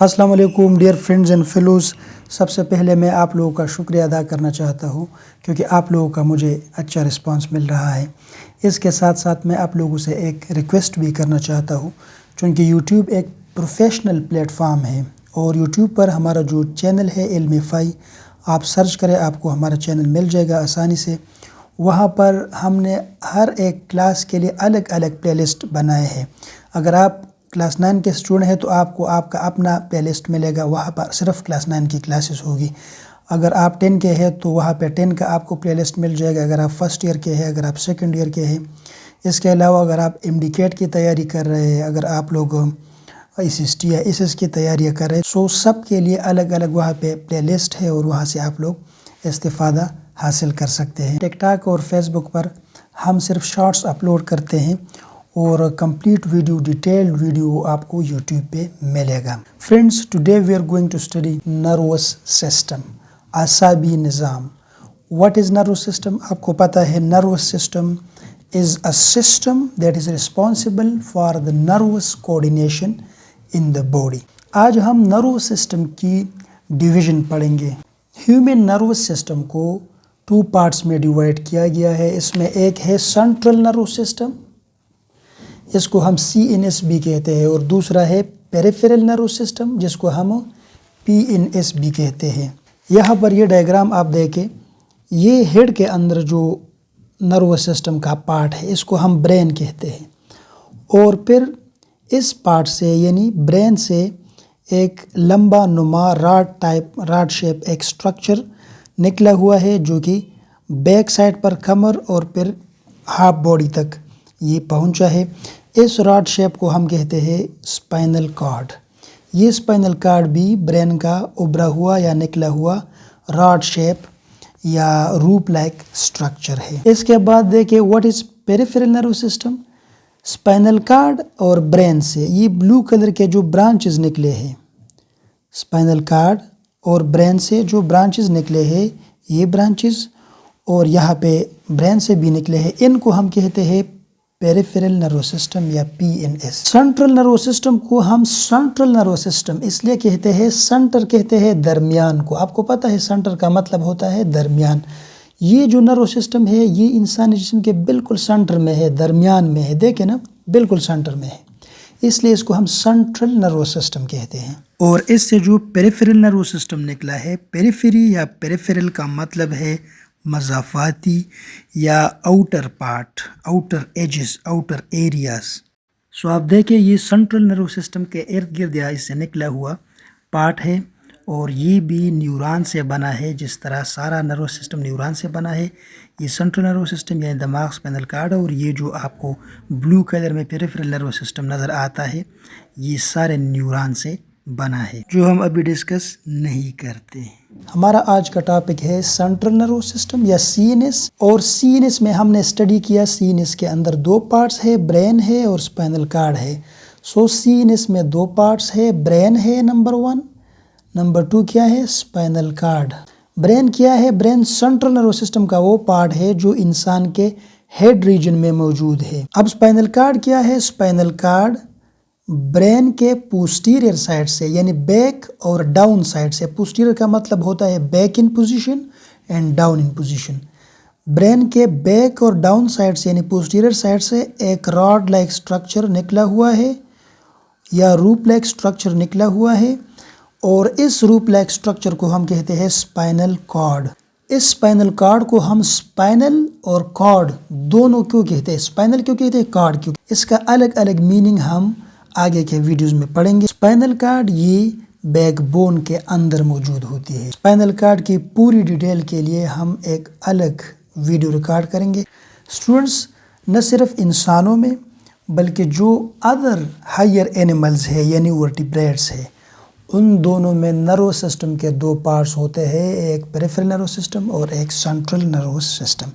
अस्सलाम वालेकुम dear friends and fellows. सबसे पहले मैं आप लोगों का शुक्रिया अदा करना चाहता हूँ क्योंकि आप लोगों का मुझे अच्छा रिस्पांस मिल रहा है। इसके साथ साथ मैं आप लोगों से एक रिक्वेस्ट भी करना चाहता हूँ, क्योंकि यूट्यूब एक प्रोफेशनल प्लेटफॉर्म है और यूट्यूब पर हमारा जो चैनल है इल्म-ए-फ़ाई, आप सर्च करें आपको हमारा चैनल मिल जाएगा आसानी से। वहाँ पर हमने हर एक क्लास के लिए अलग अलग प्लेलिस्ट बनाए हैं। अगर आप क्लास 9 के स्टूडेंट हैं तो आपको आपका अपना प्लेलिस्ट मिलेगा, वहाँ पर सिर्फ क्लास 9 की क्लासेस होगी। अगर आप 10 के हैं तो वहाँ पे 10 का आपको प्लेलिस्ट मिल जाएगा। अगर आप फर्स्ट ईयर के हैं, अगर आप सेकंड ईयर के हैं, इसके अलावा अगर आप एमडीकेट की तैयारी कर रहे हैं, अगर आप लोग एसएसटी या एसएस की तैयारियाँ कर रहे हैं, सो सब के लिए अलग अलग वहाँ पे प्लेलिस्ट है और वहाँ से आप लोग इस्तिफ़ादा हासिल कर सकते हैं। टिकटॉक और फेसबुक पर हम सिर्फ शॉर्ट्स अपलोड करते हैं और कंप्लीट वीडियो, डिटेल्ड वीडियो आपको यूट्यूब पे मिलेगा। Friends, today we are going to study nervous system, आसाबी निज़ाम। What is nervous system? आपको पता है nervous system is a system that is responsible for the nervous coordination in the body. आज हम नर्वस सिस्टम की डिवीज़न पढ़ेंगे। Human nervous system को 2 पार्ट्स में डिवाइड किया गया है। इसमें एक है सेंट्रल नर्वस सिस्टम, इसको हम CNS भी कहते हैं, और दूसरा है पेरिफेरल नर्वस सिस्टम जिसको हम PNS भी कहते हैं। यहाँ पर ये डायग्राम आप देखें, ये हेड के अंदर जो नर्वस सिस्टम का पार्ट है इसको हम ब्रेन कहते हैं, और फिर इस पार्ट से यानी ब्रेन से एक लंबा नुमा राड शेप एक स्ट्रक्चर निकला हुआ है जो कि बैक साइड पर कमर और फिर हाफ बॉडी तक ये पहुंचा है। इस रॉड शेप को हम कहते हैं स्पाइनल कॉर्ड। ये स्पाइनल कॉर्ड भी ब्रेन का उभरा हुआ या निकला हुआ रॉड शेप या रूप लाइक स्ट्रक्चर है। इसके बाद देखिए what is peripheral nervous system. Spinal cord और ब्रेन से ये ब्लू कलर के जो ब्रांचेस निकले हैं, स्पाइनल कॉर्ड और ब्रेन से जो ब्रांचेस निकले हैं, ये ब्रांचेस और यहाँ पे ब्रेन से भी निकले हैं, इनको हम कहते हैं पेरिफेरल नर्वस सिस्टम या PNS। सेंट्रल नर्वस सिस्टम को हम सेंट्रल नर्वस सिस्टम इसलिए कहते हैं, सेंटर कहते हैं दरमियान को। आपको पता है सेंटर का मतलब होता है दरमियान। ये जो नर्वस सिस्टम है ये इंसानी जिस्म के बिल्कुल सेंटर में है, दरमियान में है, देखें ना, बिल्कुल सेंटर में है, इसलिए इसको हम सेंट्रल नर्वस सिस्टम कहते हैं। और इससे जो पेरिफेरल नर्वस सिस्टम निकला है, पेरिफेरी या पेरिफेरल का मतलब है मज़ाफ़ाती या outer part, outer edges, outer areas. So आप देखें ये सेंट्रल नर्वस सिस्टम के इर्द गिर्द या इससे निकला हुआ पार्ट है, और ये भी न्यूरॉन से बना है। जिस तरह सारा नर्वस सिस्टम न्यूरॉन से बना है, ये सेंट्रल नर्वस सिस्टम यानी दिमाग, स्पाइनल कॉर्ड, और ये जो आपको ब्लू कलर में पेरिफेरल नर्वस सिस्टम नज़र आता है, ये सारे न्यूरॉन से बना है, जो हम अभी डिस्कस नहीं करते। हमारा आज का टॉपिक है सेंट्रल नर्वस सिस्टम या CNS, और CNS में हमने स्टडी किया, CNS के अंदर 2 पार्ट्स है, ब्रेन है और स्पाइनल कॉर्ड है। सो CNS में 2 पार्ट्स है, ब्रेन है नंबर 1, नंबर 2 क्या है, स्पाइनल कॉर्ड। ब्रेन क्या है? ब्रेन सेंट्रल नर्वस सिस्टम का वो पार्ट है जो इंसान के हेड रीजन में मौजूद है। अब स्पाइनल कॉर्ड क्या है? स्पाइनल कॉर्ड ब्रेन के पोस्टीरियर साइड से यानी बैक और डाउन साइड से, पोस्टीरियर का मतलब होता है back in position and down in position, brain के बैक और डाउन साइड से यानी पोस्टीरियर साइड से एक रॉड लाइक स्ट्रक्चर निकला हुआ है या रूप लाइक स्ट्रक्चर निकला हुआ है, और इस रूप लाइक स्ट्रक्चर को हम कहते हैं स्पाइनल कॉर्ड। इस स्पाइनल कॉर्ड को हम स्पाइनल और कॉर्ड दोनों क्यों कहते हैं? स्पाइनल क्यों कहते हैं, कॉर्ड क्यों? इसका अलग अलग मीनिंग हम आगे के वीडियोस में पढ़ेंगे। स्पाइनल कॉर्ड ये बैकबोन के अंदर मौजूद होती है। स्पाइनल कॉर्ड की पूरी डिटेल के लिए हम एक अलग वीडियो रिकॉर्ड करेंगे। स्टूडेंट्स, न सिर्फ इंसानों में बल्कि जो अदर हायर एनिमल्स है यानी वर्टिब्रेट्स है, उन दोनों में नर्वस सिस्टम के 2 पार्ट्स होते हैं, एक पेरिफेरल नर्वस सिस्टम और एक सेंट्रल नर्वस सिस्टम।